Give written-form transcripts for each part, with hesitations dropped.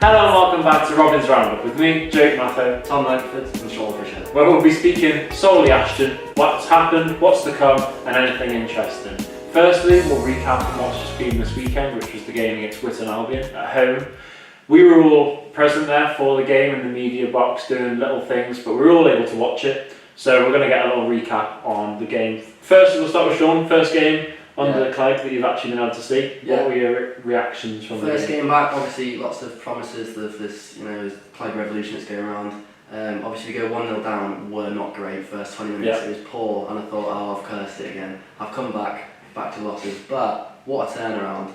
Hello and welcome back to Robin's Roundup with me, Jake Matho, Tom Langford and Sean Fisher. where we'll be speaking solely Ashton, what's happened, what's to come, and anything interesting. Firstly, we'll recap on what's just been this weekend, which was the game against Whitton Albion at home. We were all present there for the game in the media box doing little things, but we were all able to watch it. So we're going to get a little recap on the game. First, we'll start with Sean. First game under the Clegg that you've actually been able to see. What were your reactions from First the game? game back, obviously lots of promises of this, Clegg revolution that's going around. Obviously we go 1-0 down, were not great. First 20 minutes it was poor, and I thought, I've cursed it again. I've come back to losses, but what a turnaround.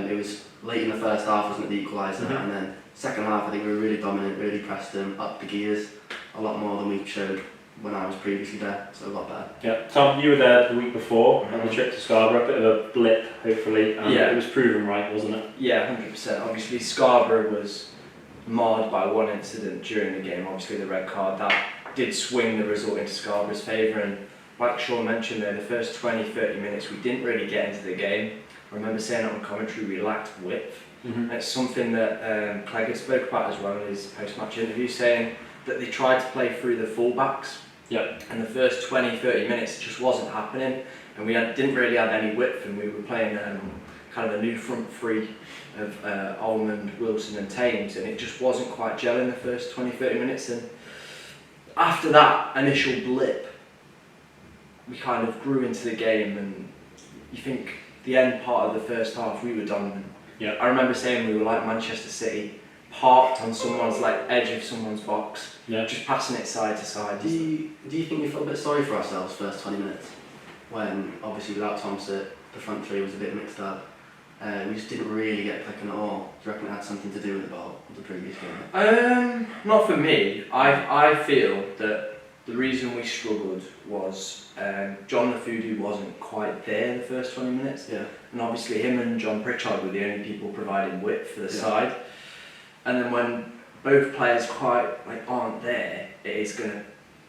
It was late in the first half, wasn't it, the equaliser, and then second half I think we were really dominant, really pressed them, up the gears, a lot more than we showed when I was previously there, so a lot better. Yeah, Tom, you were there the week before on the trip to Scarborough, a bit of a blip, hopefully, and it was proven right, wasn't it? Yeah, 100%. Obviously, Scarborough was marred by one incident during the game, obviously the red card. That did swing the result into Scarborough's favour, and like Sean mentioned there, the first 20-30 minutes we didn't really get into the game. I remember saying it on commentary, we lacked width. And it's something that Clegg had spoke about as well in his post-match interview, saying that they tried to play through the full-backs. And the first 20-30 minutes it just wasn't happening, and we didn't really have any width, and we were playing kind of a new front three of Almond, Wilson and Thames, and it just wasn't quite gelling the first 20-30 minutes. And after that initial blip, we kind of grew into the game, and you think the end part of the first half we were dominant. I remember saying we were like Manchester City, parked on someone's edge of someone's box, just passing it side to side. Do you think we felt a bit sorry for ourselves first 20 minutes? When obviously without Thompson, the front three was a bit mixed up. We just didn't really get clicking at all. Do you reckon it had something to do with the previous game? Not for me. I feel that the reason we struggled was John Lafudu wasn't quite there the first 20 minutes. And obviously him and John Pritchard were the only people providing width for the side. And then when both players aren't there, it is going to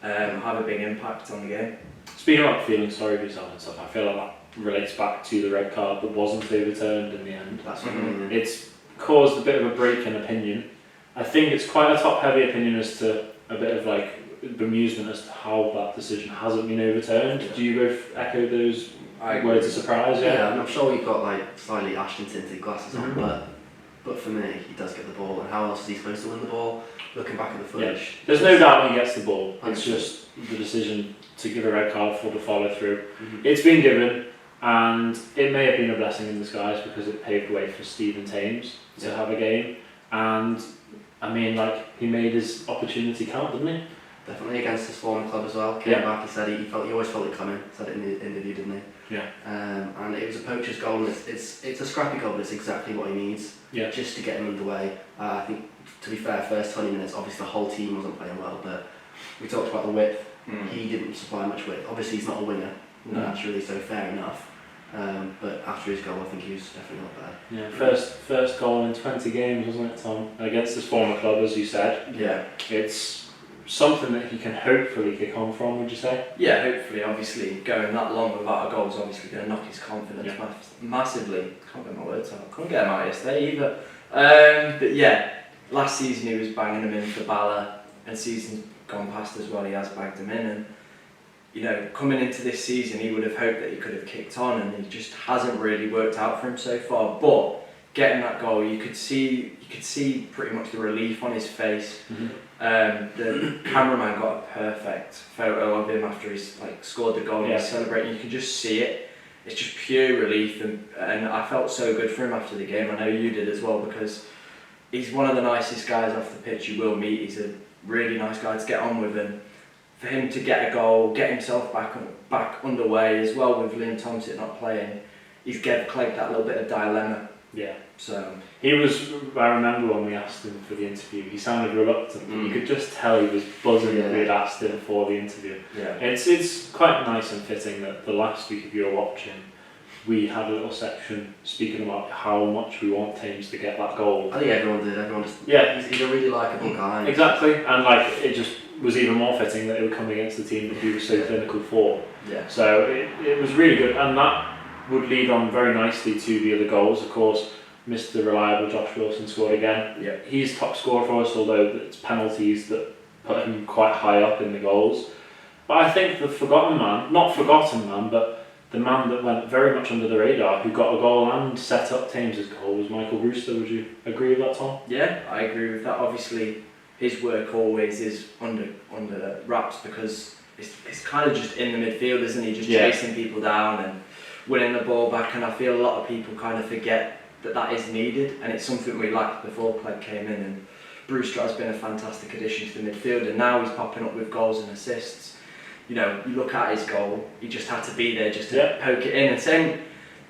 have a big impact on the game. Speaking about feeling sorry for yourself and stuff, I feel like that relates back to the red card that wasn't overturned in the end. That's what I mean. It's caused a bit of a break in opinion. I think it's quite a top-heavy opinion as to a bit of bemusement as to how that decision hasn't been overturned. Do you both echo those words of surprise? Yeah, and I'm sure we've got slightly Ashton tinted glasses on, but for me, he does get the ball, and how else is he supposed to win the ball? Looking back at the footage. There's no doubt he gets the ball. 100%. It's just the decision to give a red card for the follow through. It's been given, and it may have been a blessing in disguise because it paved the way for Stephen Thames to have a game. And I mean, he made his opportunity count, didn't he? Definitely against his former club as well. Came back, he said he always felt it coming. Said it in the interview, didn't he? And it was a poacher's goal, and it's a scrappy goal, but it's exactly what he needs. Just to get him underway. I think, to be fair, first 20 minutes, obviously the whole team wasn't playing well, but we talked about the width. He didn't supply much width. Obviously he's not a winger, naturally, so fair enough. But after his goal, I think he was definitely not bad. First goal in 20 games, wasn't it, Tom? Against his former club, as you said. It's something that he can hopefully kick on from, would you say? Yeah, hopefully. Obviously, going that long without a goal is obviously going to knock his confidence massively. Can't get my words out. Couldn't get him out yesterday either. But yeah, last season he was banging them in for Bala, and seasons gone past as well, he has bagged them in. And coming into this season, he would have hoped that he could have kicked on, and it just hasn't really worked out for him so far. But getting that goal, you could see pretty much the relief on his face. The cameraman got a perfect photo of him after he's scored the goal and he's celebrating. You can just see it. It's just pure relief, and I felt so good for him after the game. I know you did as well, because he's one of the nicest guys off the pitch you will meet. He's a really nice guy to get on with, and for him to get a goal, get himself back underway as well with Liam Thompson not playing, he's gave Clegg that little bit of dilemma. So he was. I remember when we asked him for the interview, he sounded reluctant. You could just tell he was buzzing that we had asked him for the interview. It's quite nice and fitting that the last week, if you were watching, we had a little section speaking about how much we want Thames to get that goal. I think everyone did. Everyone just he's a really likeable guy. Exactly, and it just was even more fitting that it would come against the team that he was so clinical for. So it was really good, and that would lead on very nicely to the other goals. Of course, Mr. Reliable Josh Wilson scored again. Yeah. He's top scorer for us, although it's penalties that put him quite high up in the goals. But I think the forgotten man, not forgotten man, but the man that went very much under the radar, who got a goal and set up Thames's goal, was Michael Brewster. Would you agree with that, Tom? Yeah, I agree with that. Obviously, his work always is under wraps because it's kind of just in the midfield, isn't he? Just chasing people down and winning the ball back. And I feel a lot of people kind of forget that is needed, and it's something we lacked before Clegg came in. And Brewster has been a fantastic addition to the midfield, and now he's popping up with goals and assists. You know, you look at his goal, he just had to be there just to poke it in. And same,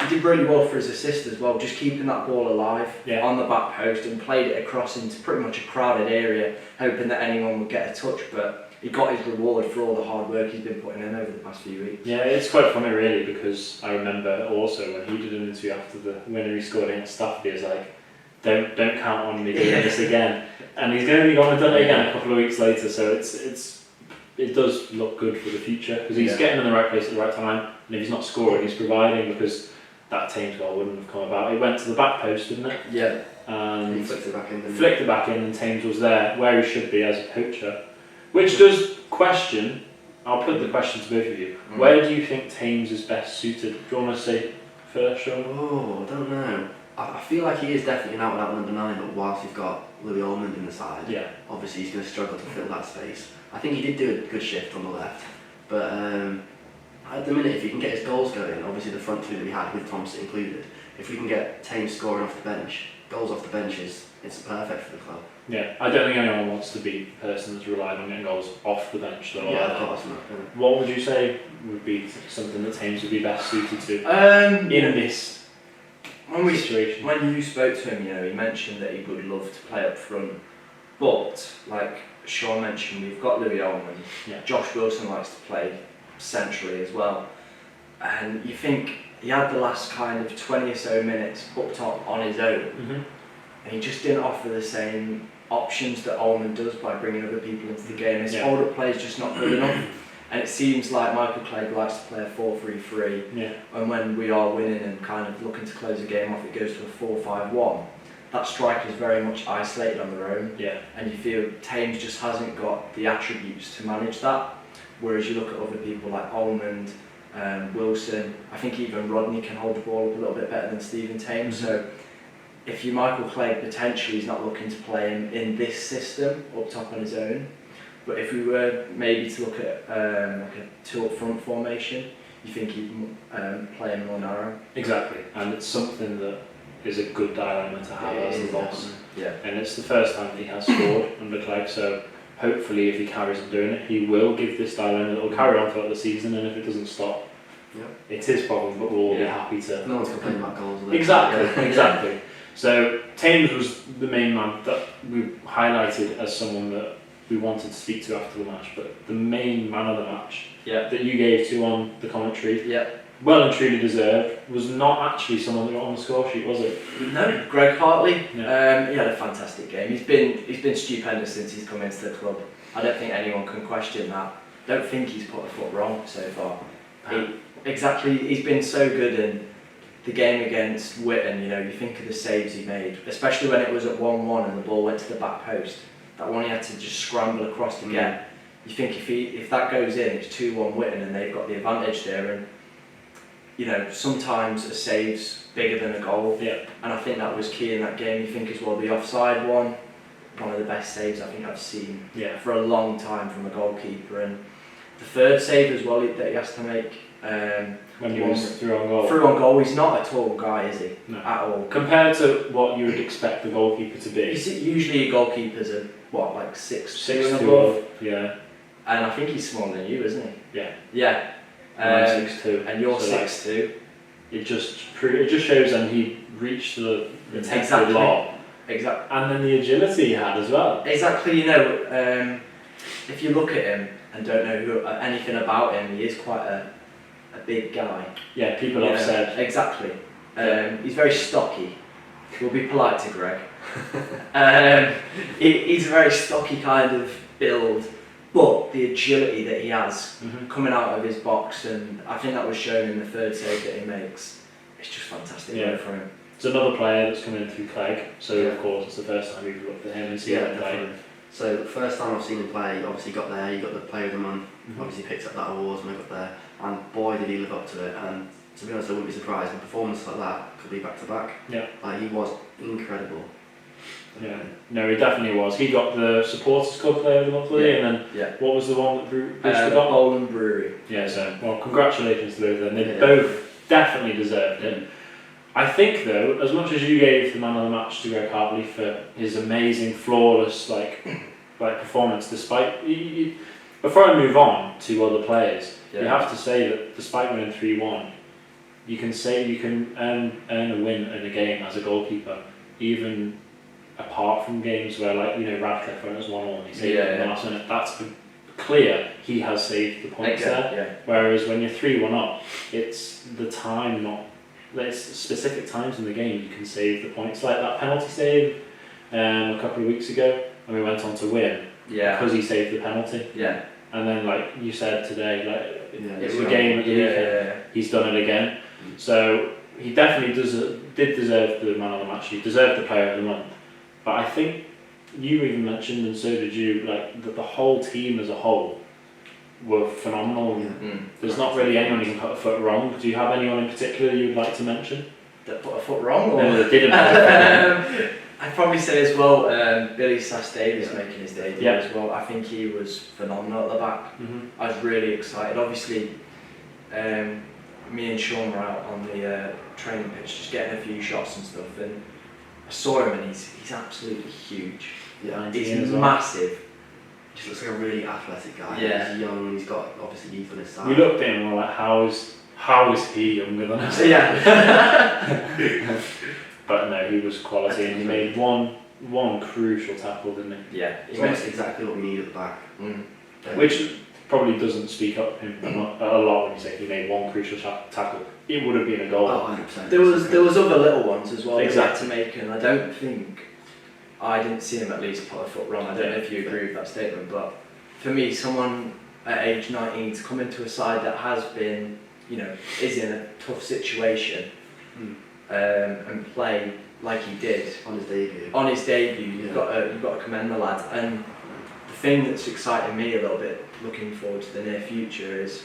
he did really well for his assist as well, just keeping that ball alive on the back post and played it across into pretty much a crowded area, hoping that anyone would get a touch. But he got his reward for all the hard work he's been putting in over the past few weeks. Yeah, it's quite funny really, because I remember also when he did an interview after the winner he scored against Stafford, he was like, don't count on me doing this again. And he's going to be gone and done it again a couple of weeks later, so it does look good for the future, because he's getting in the right place at the right time, and if he's not scoring, he's providing, because that Thames goal wouldn't have come about. It went to the back post, didn't it? Yeah. And he flicked it back in. Flicked it back in, and Thames was there, where he should be as a poacher. Which does question, I'll put the question to both of you, where do you think Thames is best suited? Do you want to say first, Sean? Oh, I don't know. I feel like he is definitely an out-and-out number 9, but whilst you've got Louis Ormond in the side, obviously he's going to struggle to fill that space. I think he did do a good shift on the left, but at the minute, if he can get his goals going, obviously the front two that we had with Thompson included, if we can get Thames scoring off the bench, goals off the bench it's perfect for the club. Yeah, I don't think anyone wants to be the person that's relied on getting goals off the bench though. Yeah, of course not. What would you say would be something that Thames would be best suited to in this situation? When you spoke to him, you know, he mentioned that he would love to play up front, but like Sean mentioned, we've got Louis Ormond. Josh Wilson likes to play centrally as well, and you think he had the last kind of 20 or so minutes up top on his own, and he just didn't offer the same options that Ormond does by bringing other people into the game. His hold-up play is just not good enough, and it seems like Michael Clegg likes to play a 4-3-3, and when we are winning and kind of looking to close the game off, it goes to a 4-5-1. That striker is very much isolated on their own, and you feel Thames just hasn't got the attributes to manage that, whereas you look at other people like Ormond, Wilson, I think even Rodney can hold the ball up a little bit better than Stephen Thames. So if you Michael Clegg, potentially he's not looking to play him in this system up top on his own, but if we were maybe to look at like a 2 up front formation, you think he'd play him more narrow. Exactly, and it's something that is a good dilemma to have as the boss. And it's the first time that he has scored under Clegg, so hopefully if he carries on doing it, he will give this dilemma that will carry on throughout the season, and if it doesn't stop, it's his problem, but we'll all be happy to... No one's complaining about goals. Exactly. So Thames was the main man that we highlighted as someone that we wanted to speak to after the match, but the main man of the match that you gave to on the commentary, well and truly deserved, was not actually someone that got on the score sheet, was it? No, Greg Hartley. He had a fantastic game. He's been stupendous since he's come into the club. I don't think anyone can question that. I don't think he's put a foot wrong so far. He's been so good in the game against Witton. You know, you think of the saves he made, especially when it was at 1-1 and the ball went to the back post. That one he had to just scramble across to get. You think if that goes in, it's 2-1 Witton and they've got the advantage there. And you know, sometimes a save's bigger than a goal, and I think that was key in that game. You think as well, the offside one of the best saves I think I've seen for a long time from a goalkeeper, and the third save as well that he has to make when he was through on goal. Through on goal, he's not a tall guy, is he? No. At all. Compared to what you would expect the goalkeeper to be. Usually goalkeepers are what, like 6'2" and above. And I think he's smaller than you, isn't he? Yeah. I'm 6'2", and you're so 6'2". It just shows, and he reached the intensity lot. Exactly. And then the agility he had as well. Exactly. You know, if you look at him and don't know anything about him, he is quite a big guy. Yeah, people have said. Exactly. He's very stocky. We'll be polite to Greg. He's a very stocky kind of build. But the agility that he has coming out of his box, and I think that was shown in the third save that he makes, it's just fantastic work for him. There's another player that's come in through Clegg, so Yeah. of course it's the first time we've looked at him and seen him play. definitely. So first time I've seen him play, obviously got there, he got the Player of the Month, Mhm. obviously picked up that award when I got there, and boy did he live up to it. And to be honest, I wouldn't be surprised. A performance like that could be back to back. Yeah. Like he was incredible. Yeah, no, he definitely was. He got the Supporters Club Player of the Month, Yeah. and then Yeah. what was the one that Brewster got? Bowling Brewery. Yeah, so, well, congratulations to both of them. They Yeah. both definitely deserved it. I think, though, as much as you gave the man of the match to Greg Hartley for his amazing, flawless, like performance, despite... before I move on to other players, you have to say that despite winning 3-1, you can say you can earn a win in a game as a goalkeeper, even apart from games where, like, you know, Radcliffe when it was 1-1 and he saved it in the last minute. That's clear he has saved the points there. Yeah. Whereas when you're 3-1 up, it's the time, not... There's specific times in the game you can save the points, like that penalty save a couple of weeks ago, and we went on to win because he saved the penalty. Yeah. And then, like you said today, like Yeah, it's the game at the weekend. He's done it again. So he definitely did deserve the man of the match. He deserved the Player of the Month. But I think you even mentioned, and so did you, like that the whole team as a whole were phenomenal. Yeah. There's not really anyone who can put a foot wrong. Do you have anyone in particular you would like to mention? That put a foot wrong? Or? No, that didn't. I'd probably say as well, Billy Sass Davis making his debut Yeah. as well. I think he was phenomenal at the back. Mm-hmm. I was really excited. Obviously, me and Sean were out on the training pitch just getting a few shots and stuff, and I saw him and he's absolutely huge. Yeah, He's massive. just looks like a really athletic guy. Yeah. He's young, he's got obviously youth on his side. We looked at him and were like, how is he younger than us? Yeah. But no, he was quality, and he made one crucial tackle, didn't he? Yeah. It's almost exactly what we need at the back. Mm. Which probably doesn't speak up him a lot when you say he made one crucial tackle. It would have been a goal. Oh, 100%. There was other little ones as well Exactly. that he had to make, and I didn't see him at least put a foot wrong. I don't know if you agree with that statement, but for me, someone at age 19 to come into a side that has been, is in a tough situation, and play like he did on his debut. on his debut, you've got to commend the lad. And the thing that's exciting me a little bit, looking forward to the near future, is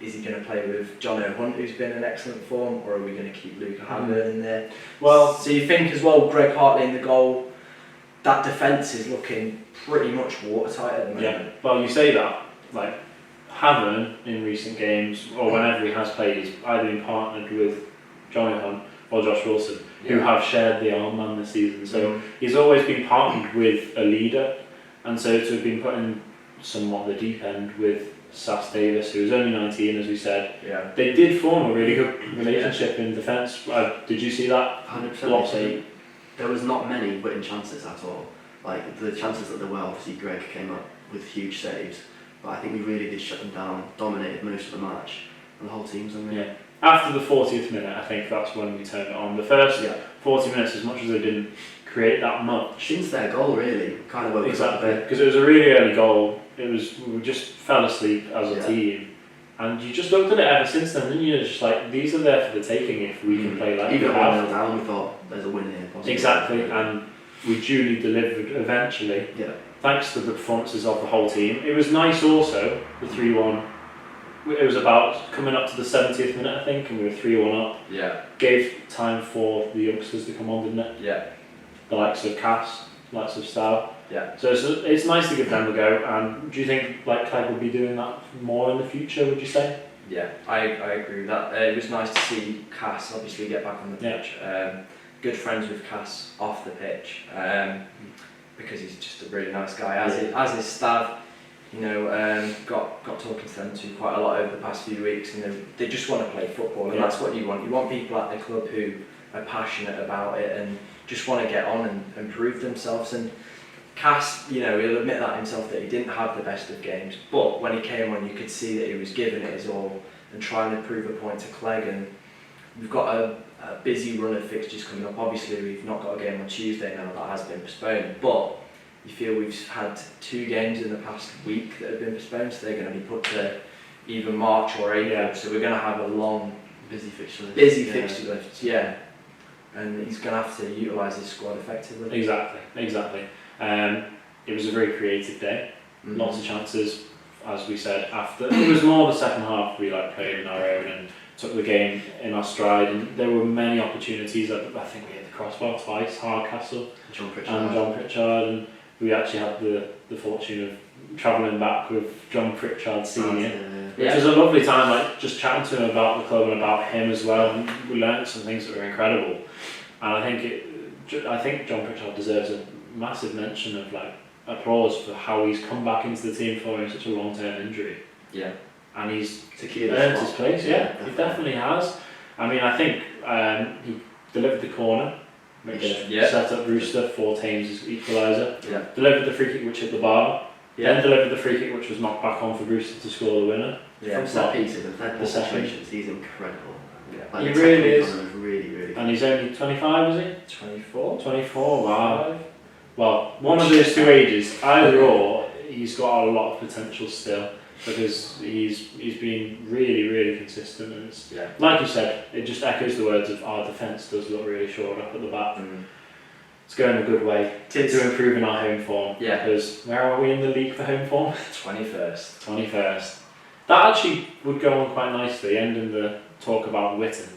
he going to play with John O'Hunt, who's been in excellent form, or are we going to keep Luca Hamburn in there? Well, So you think as well, Greg Hartley in the goal, that defence is looking pretty much watertight at the moment. yeah. Well, you say that, like Havern in recent games, or whenever he has played, he's either been partnered with John O'Hunt or Josh Wilson, who have shared the armband this season. So he's always been partnered with a leader, and so to have been put in somewhat the deep end with Sass Davis, who was only 19, as we said. Yeah. They did form a really good relationship in defence. Did you see that? 100%. There was not many winning chances at all. Like the chances that there were, obviously Greg came up with huge saves, but I think we really did shut them down, dominated most of the match, and the whole team's on there. Yeah. After the 40th minute, I think that's when we turned it on. The first 40 minutes, as much as they didn't create that much. Since their goal, really, kind of woke us up a Exactly, bit. because it was a really early goal. We just fell asleep as a team, and you just looked at it ever since then, didn't you? It's just like, these are there for the taking if we can play like Even we when we have. were down, we thought there's a win here. Possibly. Exactly, and we duly delivered eventually, Yeah. thanks to the performances of the whole team. It was nice also, the 3-1. It was about coming up to the 70th minute, I think, and we were 3-1 up. Yeah. Gave time for the youngsters to come on, didn't it? Yeah. The likes of Cass, the likes of Stow. Yeah. So it's nice to give them a go. And do you think like Clegg will be doing that more in the future, would you say? Yeah, I agree with that. It was nice to see Cass obviously get back on the pitch. Good friends with Cass off the pitch, because he's just a really nice guy. As is Stav, got talking to them too quite a lot over the past few weeks, and they just want to play football, and that's what you want. You want people at the club who are passionate about it and just want to get on and prove themselves. And Cass, he'll admit that himself, that he didn't have the best of games, but when he came on, you could see that he was giving it his all and trying to prove a point to Clegg. And we've got a busy run of fixtures coming up. Obviously, we've not got a game on Tuesday now, that has been postponed, but you feel we've had 2 games in the past week that have been postponed, so they're going to be put to either March or April. So we're going to have a long, busy fixture list. fixture list. Yeah. and he's going to have to utilise his squad effectively. Exactly. It was a very creative day. Lots of chances, as we said after. It was more the second half we played in our own and took the game in our stride, and there were many opportunities. I think we hit the crossbar twice, Hardcastle John Pritchard, and we actually had the fortune of travelling back with John Pritchard Senior, which was a lovely time, just chatting to him about the club and about him as well, and we learned some things that were incredible. And I think John Pritchard deserves a massive mention of applause for how he's come back into the team following such a long-term injury. Yeah. And he's secured his place. Yeah, he definitely has. I mean, I think he delivered the corner, which set up Rooster for Thames' equaliser. Yeah. Delivered the free kick which hit the bar. Yeah. Then delivered the free kick which was knocked back on for Brewster to score the winner. From set pieces and third ball situations, he's incredible. Yeah. He really is. Really good. And he's only 25, is he? 24. 24, wow. Well, one of those two ages, either or, he's got a lot of potential still, because he's been really consistent, and it's, like you said, it just echoes the words of our defence does look really shored up at the back. It's going a good way to improving our home form. Yeah. Because where are we in the league for home form? 21st. 21st. That actually would go on quite nicely, ending the talk about Witten.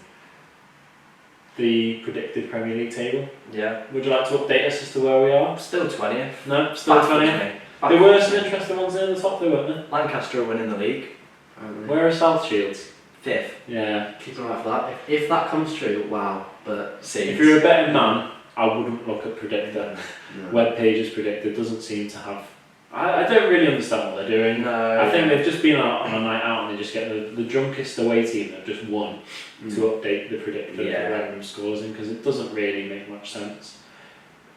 The predicted Premier League table. Yeah. Would you like to update us as to where we are? Still 20th. No, still 20th. There were some interesting ones in the top there, weren't there? Lancaster are winning the league. Where are South Shields? 5th. Yeah. Keep an eye out for that. If that comes true, wow. But if you're a betting man, I wouldn't look at Predictor. No. Web Pages Predictor doesn't seem to have. I don't really understand what they're doing. No. I think they've just been on a night out and they just get the drunkest away team that just won to update the predictor that random scores in, because it doesn't really make much sense.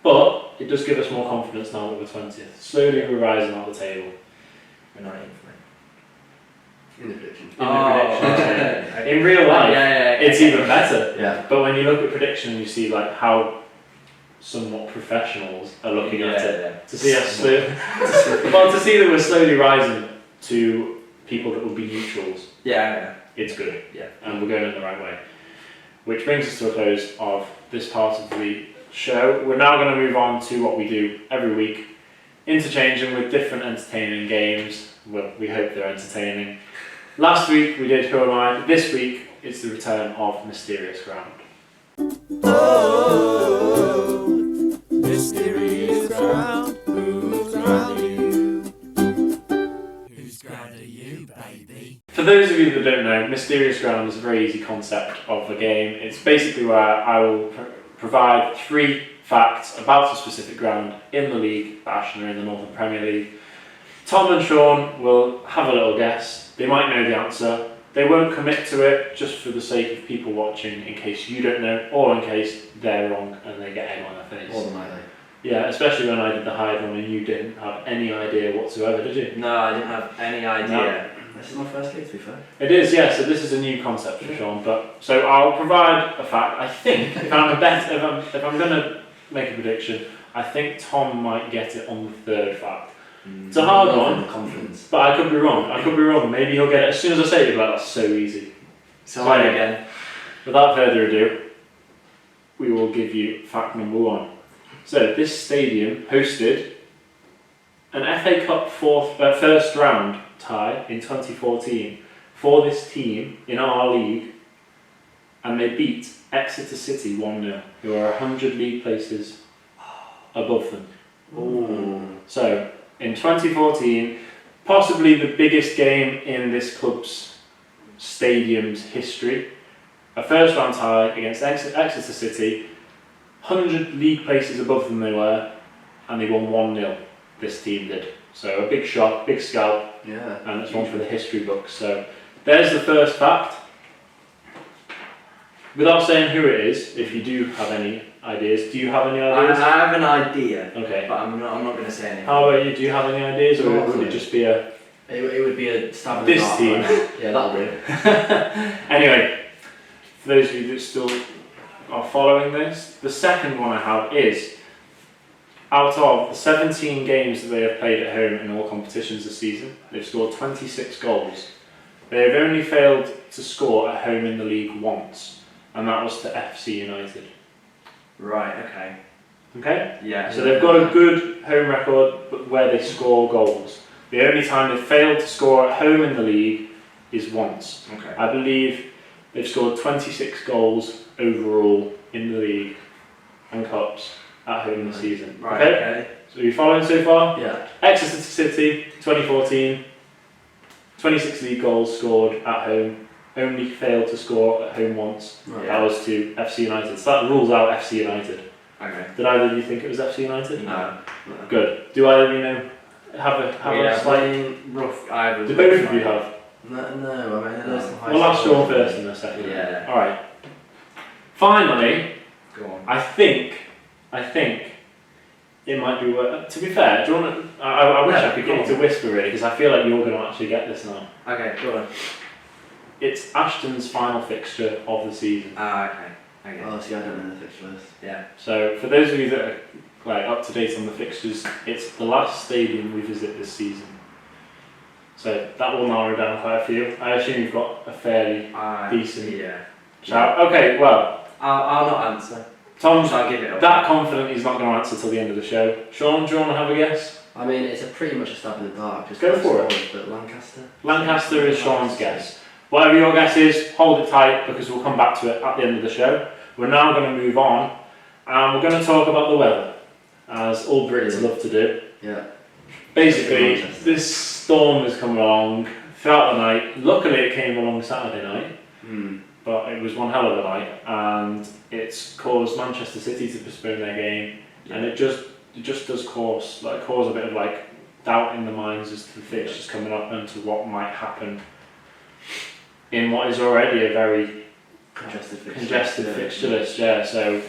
But it does give us more confidence now that we're 20th. Slowly we're rising out the table. We're not in the prediction. In real life, it's even better. Yeah. But when you look at prediction, you see how somewhat professionals are looking at it. To see us to see that we're slowly rising to people that will be neutrals. It's good. Yeah. And we're going in the right way. Which brings us to a close of this part of the show. We're now going to move on to what we do every week, interchanging with different entertaining games. Well, we hope they're entertaining. Last week we did Who Am I? This week it's the return of Mysterious Ground. Oh, mysterious ground, whose ground are you? Whose ground are you, baby? For those of you that don't know, Mysterious Ground is a very easy concept of a game. It's basically where I will provide 3 facts about a specific ground in the league that Ashton are in the Northern Premier League. Tom and Sean will have a little guess. They might know the answer. They won't commit to it just for the sake of people watching, in case you don't know, or in case they're wrong and they get egg on their face. More than likely. Yeah, especially when I did the hide one and you didn't have any idea whatsoever, did you? No, I didn't have any idea. This is my first league, to be fair. It is, yeah. So this is a new concept for Sean. But so I'll provide a fact. I think if I'm going to make a prediction, I think Tom might get it on the 3rd fact. It's a hard one, confidence. but I could be wrong. Maybe he'll get it as soon as I say it. He'll be like, that's so easy. So again. Without further ado, we will give you fact number 1. So this stadium hosted an FA Cup first round tie in 2014 for this team in our league, and they beat Exeter City 1-0, who are 100 league places above them. Ooh. So in 2014, possibly the biggest game in this club's stadium's history, a first round tie against Exeter City, 100 league places above them they were, and they won 1-0, this team did. So a big shock, big scalp, and it's one for the history books. So there's the first fact. Without saying who it is, if you do have any ideas, do you have any ideas? I have an idea, Okay. but I'm not going to say anything. How about you? Do you have any ideas, or would it just be a... It would be a stab in This the dark, team. right? Yeah, that'll do. Anyway, for those of you that still are following this, the second one I have is, out of the 17 games that they have played at home in all competitions this season, they've scored 26 goals. They have only failed to score at home in the league once, and that was to FC United. Right, okay. Okay? Yeah. So they've got a good home record but where they score goals. The only time they've failed to score at home in the league is once. Okay. I believe they've scored 26 goals overall in the league and cups at home this season. Right, Okay? okay. So are you following so far? Yeah. Exeter City, 2014, 26 league goals scored at home, only failed to score at home once. Right. That was to FC United. So that rules out FC United. Okay. Did either of you think it was FC United? No. Good. Do either of you know, have a Yeah, slight... rough. I was Do both of you have? No, I mean, there's some high We'll ask scores. Sean first in a second. Yeah. Alright. Finally, Go on. I think it might be worth... To be fair, do you want to... I wish Yeah, I could go get you to whisper really, because I feel like you're going to actually get this now. Okay, go on. It's Ashton's final fixture of the season. Ah, okay. Okay. Oh, see, I don't know the fixture list. Yeah. So for those of you that are like up to date on the fixtures, it's the last stadium we visit this season. So that will narrow down quite a few. I assume you've got a fairly decent Yeah. shout. Okay, well, I'll not answer. Tom's I'll give it up. that confident he's not going to answer till the end of the show. Sean, do you want to have a guess? I mean, it's a pretty much a stab in the dark. Just Go by for it. scores, but Lancaster. Lancaster is Sean's guess. Whatever your guess is, hold it tight because we'll come back to it at the end of the show. We're now going to move on and we're going to talk about the weather, as all Brits love to do. Yeah. Basically, this storm has come along throughout the night. Luckily, it came along Saturday night, but it was one hell of a night, and it's caused Manchester City to postpone their game, and it just does cause a bit of like doubt in the minds as to the fixtures coming up and to what might happen in what is already a very congested fixture list. Yeah, so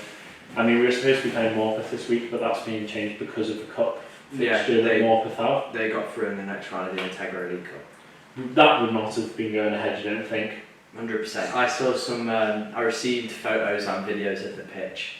I mean, we were supposed to be playing Morpeth this week, but that's being changed because of the cup fixture that Morpeth have. They got through in the next round of the Integra League Cup. That would not have been going ahead, you don't think? 100%. I saw some. I received photos and videos of the pitch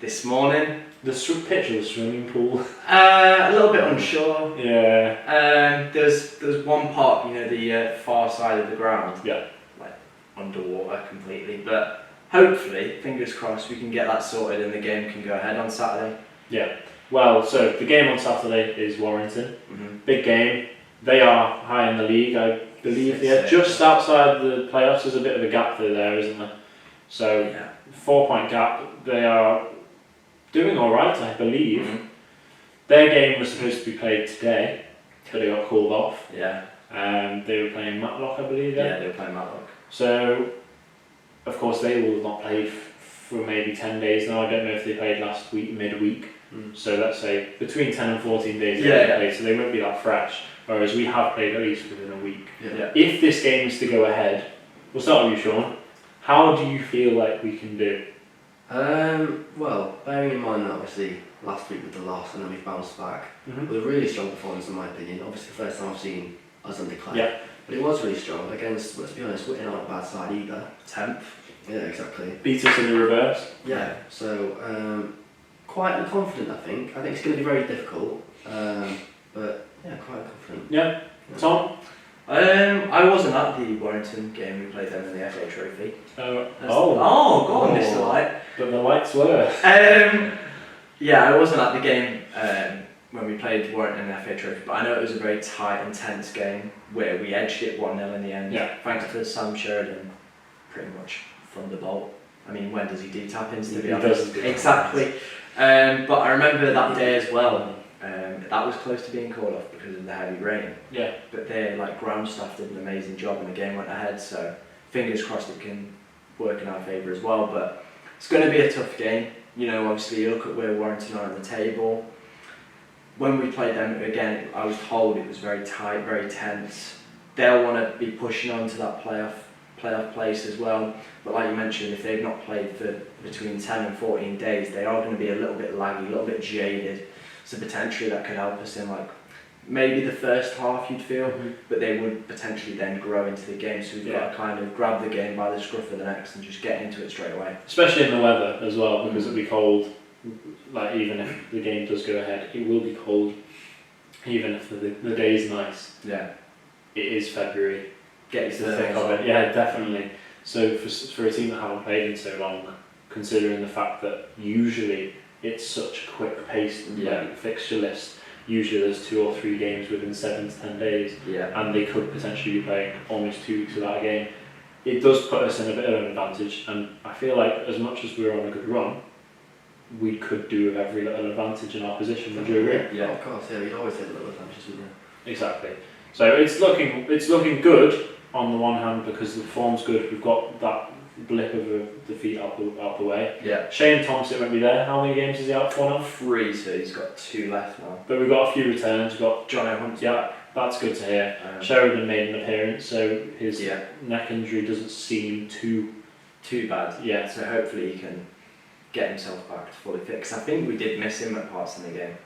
this morning. The pitch of the swimming pool. A little bit unsure. Yeah. There's one part, you know, the far side of the ground. Yeah. Like underwater completely, but hopefully, fingers crossed, we can get that sorted and the game can go ahead on Saturday. Yeah. Well, so the game on Saturday is Warrington. Mm-hmm. Big game. They are high in the league. I believe they're just outside the playoffs. There's a bit of a gap there, isn't there? So, Yeah. 4-point gap. They are doing all right, I believe. Mm-hmm. Their game was supposed to be played today, but it got called off. Yeah. They were playing Matlock, I believe. Yeah, they were playing Matlock. So, of course, they will not play for maybe 10 days now. I don't know if they played last week, midweek. So let's say between 10 and 14 days they played, so they won't be that fresh. Whereas we have played at least within a week. Yeah. If this game is to go ahead, we'll start with you, Sean. How do you feel like we can do? Well, bearing in mind that obviously last week with the loss and then we bounced back, it was a really strong performance in my opinion. Obviously the first time I've seen us undeclared. Yeah. But it was really strong against, let's be honest, we're not a bad side either. 10th. Yeah, exactly. Beat us in the reverse. Yeah, so quite confident I think. I think it's going to be very difficult, but yeah, quite confident. Yeah. Tom? I wasn't at the Warrington game. We played them in the FA Trophy. Oh, Go on, Mr. Light. but the lights were. Yeah, I wasn't at the game when we played Warrington in the FA Trophy, but I know it was a very tight, intense game where we edged it 1-0 in the end. Yeah. Thanks to Sam Sheridan, pretty much thunderbolt. I mean, when does he do tap-ins, to be He honest? doesn't do Exactly. But I remember that day as well. That was close to being called off because of the heavy rain. Yeah. But their ground staff did an amazing job and the game went ahead, so fingers crossed it can work in our favour as well. But it's going to be a tough game. You know, obviously you look at where Warrington are on the table. When we played them again, I was told it was very tight, very tense. They'll want to be pushing on to that playoff place as well. But like you mentioned, if they've not played for between 10 and 14 days, they are going to be a little bit laggy, a little bit jaded. So potentially that could help us in like maybe the first half you'd feel, but they would potentially then grow into the game. So we've got to kind of grab the game by the scruff of the necks and just get into it straight away. Especially in the weather as well, because it'll be cold. Like even if the game does go ahead, it will be cold. Even if the day's nice. Yeah. It is February. Get It's your the thick of it. Yeah, definitely. So for a team that haven't played in so long, considering the fact that usually it's such a quick paced fixture list. Usually there's 2 or 3 games within 7 to 10 days, and they could potentially be playing almost 2 weeks without a game. It does put us in a bit of an advantage, and I feel like as much as we're on a good run, we could do with every little advantage in our position. Would you agree? Yeah, of course. Yeah, we'd always take the little advantages, wouldn't we? Exactly. So it's looking good on the one hand because the form's good. We've got that blip of a defeat out the way. Yeah. Shane Thompson won't be there. How many games is he out for now? 3, so he's got 2 left now. But we've got a few returns. We've got John O'Hunt's back. That's good to hear. Sheridan made an appearance, so his neck injury doesn't seem too bad. Yeah. So hopefully he can get himself back to fully fit. 'Cause I think we did miss him at parts in the game.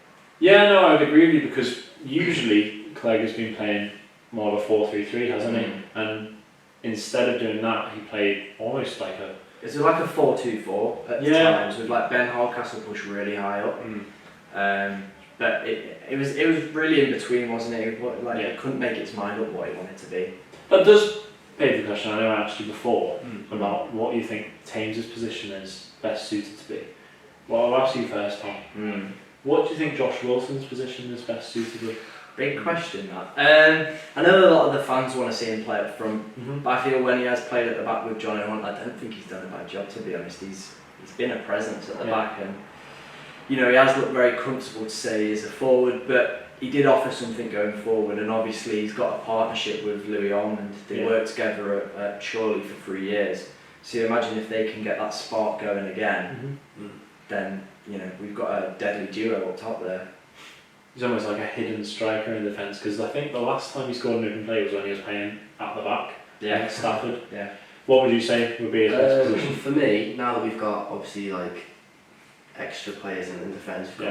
Yeah, no, I would agree with you because usually Clegg has been playing more of a 4-3-3, hasn't he? And instead of doing that, he played almost like a... It's like a 4-2-4 at times with like Ben Hardcastle pushed really high up. But it was really in between, wasn't it? It couldn't make its mind up what it wanted to be. That does beg the question, I know I asked you before, about what you think Thames's position is best suited to be. Well, I'll ask you first, Tom. What do you think Josh Wilson's position is best suited to be? Big question that. I know a lot of the fans want to see him play up front, but I feel when he has played at the back with John O'Hunt, I don't think he's done a bad job, to be honest. He's been a presence at the back, and you know, he has looked very comfortable to say he's a forward, but he did offer something going forward, and obviously he's got a partnership with Louis Ormond. They worked together at Chorley for 3 years, so you imagine if they can get that spark going again, then you know, we've got a deadly duo up top there. He's almost like a hidden striker in defence, because I think the last time he scored an open play was when he was playing at the back at Stafford. What would you say would be his best position? For me, now that we've got obviously like extra players in defence, we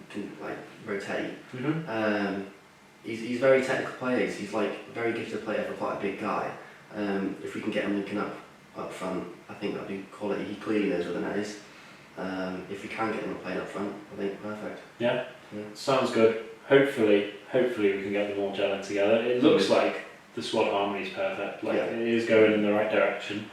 can rotate. He's very technical player. He's like a very gifted player for quite a big guy. If we can get him linking up front, I think that'd be quality. He clearly knows where the net is. If we can get him playing up front, I think perfect. Yeah. Sounds good. Hopefully we can get them all gelling together. It looks like the squad harmony is perfect. Like it is going in the right direction.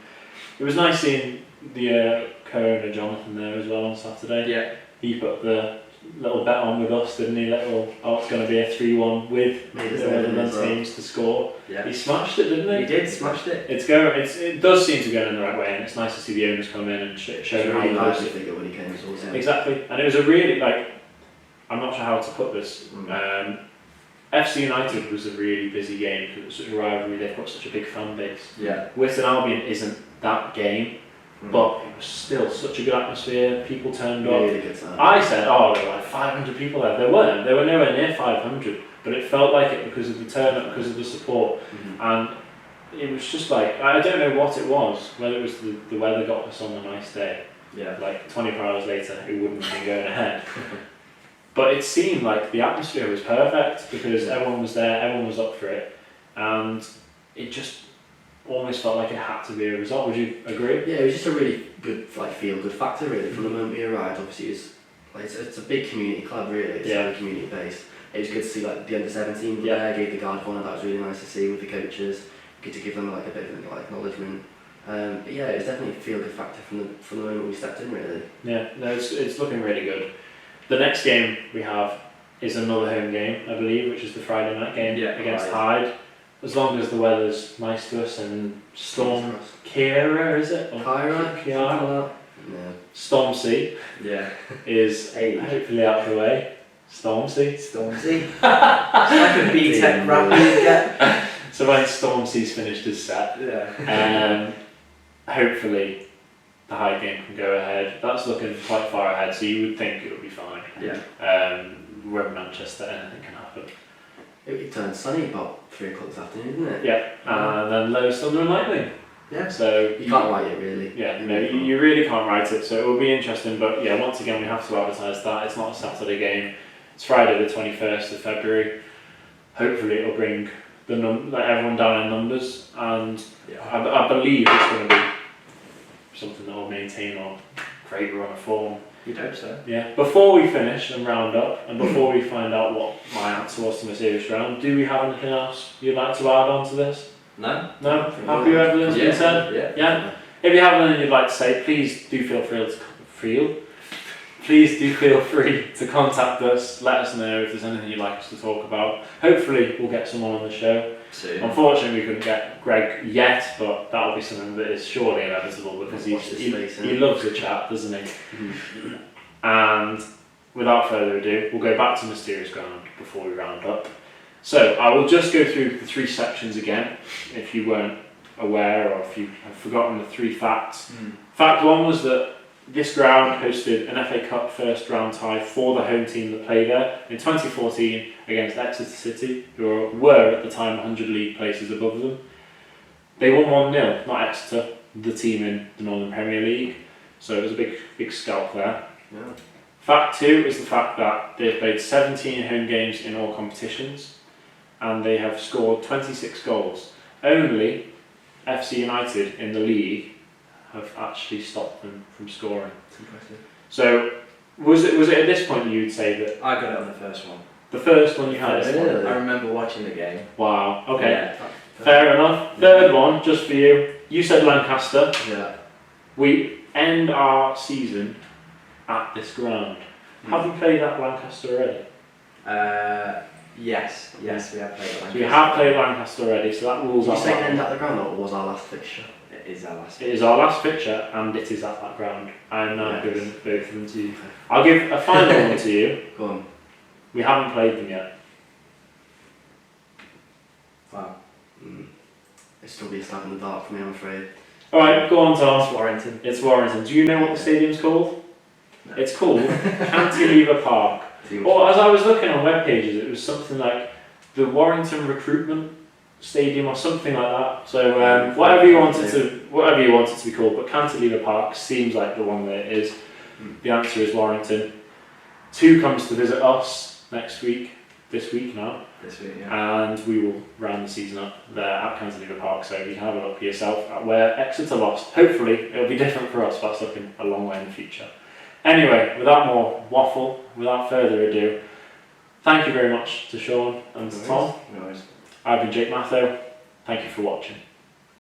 It was nice seeing the co-owner Jonathan there as well on Saturday. Yeah. He put the little bet on with us, didn't he? It's going to be a 3-1 with the teams to score. Yeah. He smashed it, didn't he? He did, smashed it. It does seem to go in the right way, and it's nice to see the owners come in and show how really nice figure when he came to us. Exactly, and it was a really I'm not sure how to put this. FC United was a really busy game because it was such a rivalry. They've got such a big fan base. Yeah. Western Albion isn't that game, but it was still such a good atmosphere. People turned up. Really good time. I said, there were like 500 people there. There weren't. They were nowhere near 500, but it felt like it because of the turn up, because of the support, and it was just like I don't know what it was. Whether it was the weather got us on a nice day. Yeah. Like 24 hours later, it wouldn't have been going ahead. But it seemed like the atmosphere was perfect because everyone was there, everyone was up for it, and it just almost felt like it had to be a result. Would you agree? Yeah, it was just a really good feel-good factor really from the moment we arrived. Obviously, it's a big community club really. It's very community based. It was good to see the under-17 there, gave the guard corner. That was really nice to see with the coaches. Good to give them a bit of acknowledgement. But yeah, it was definitely a feel-good factor from the moment we stepped in really. Yeah, no, it's looking really good. The next game we have is another home game, I believe, which is the Friday night game against Hyde. As long as the weather's nice to us and Storm Kira, is it? Kyra? Yeah. Stormzy is hopefully out of the way. Stormzy. It's like a B-Tech rap you get. So when Stormzy's finished his set, hopefully the Hyde game can go ahead. That's looking quite far ahead, so you would think it would be fine. Yeah. We're in Manchester, anything can happen. It turned sunny about 3 o'clock this afternoon, didn't it? Yeah. And then lows, thunder and lightning. Yeah. So you can't write it really. Yeah. You really can't write it. So it will be interesting. But yeah, once again we have to advertise that it's not a Saturday game. It's Friday the 21st of February. Hopefully it'll bring everyone down in numbers, and I believe it's going to be something that will maintain our great run of form. You'd hope so. Yeah. Before we finish and round up, and before we find out what my answer was to my serious round, do we have anything else you'd like to add on to this? No. No? Happy with everything's been said? Yeah. If you have anything you'd like to say, please do feel free to contact us. Let us know if there's anything you'd like us to talk about. Hopefully we'll get someone on the show. Soon. Unfortunately we couldn't get Greg yet, but that'll be something that is surely inevitable because he loves a chat, doesn't he? Mm-hmm. And without further ado, we'll go back to Mysterious Ground before we round up. So I will just go through the 3 sections again, if you weren't aware or if you have forgotten the 3 facts. Fact 1 was that this ground hosted an FA Cup first round tie for the home team that played there in 2014 against Exeter City, who were at the time 100 league places above them. They won 1-0, not Exeter, the team in the Northern Premier League, so it was a big scalp there. Yeah. Fact 2 is the fact that they've played 17 home games in all competitions and they have scored 26 goals. Only FC United in the league have actually stopped them from scoring. It's impressive. So, was it at this point that you would say that I got it on the first one. the first one you had? Really? I remember watching the game. Wow. Okay. Yeah. Fair enough. Third one, just for you. You said Lancaster. Yeah. We end our season at this ground. Have you played at Lancaster already? Yes, we have played at Lancaster. So we have played Lancaster already, so that rules Did you out say that end one. at the ground or was our last fixture? It is our last. It is our last fixture and it is at that ground. I'm now Yes. giving both of them to you. I'll give a final one to you. Go on. We haven't played them yet. Wow. It'd still be a stab in the dark for me, I'm afraid. Alright, go on It's Tom. Warrington. It's Warrington. Do you know what the stadium's called? No. It's called Cantilever Park. Or as I was looking on web pages, it was something like the Warrington Recruitment Stadium or something like that. So whatever you want it to be called, but Cantilever Park seems like the one that it is. The answer is Warrington. 2 comes to visit us this week now, This week, yeah. and we will round the season up there at Cantilever Park, so you can have a look for yourself at where Exeter lost. Hopefully it'll be different for us, but that's looking a long way in the future. Anyway, without more waffle, without further ado, thank you very much to Sean and to Tom. No worries. I've been Jake Matho. Thank you for watching.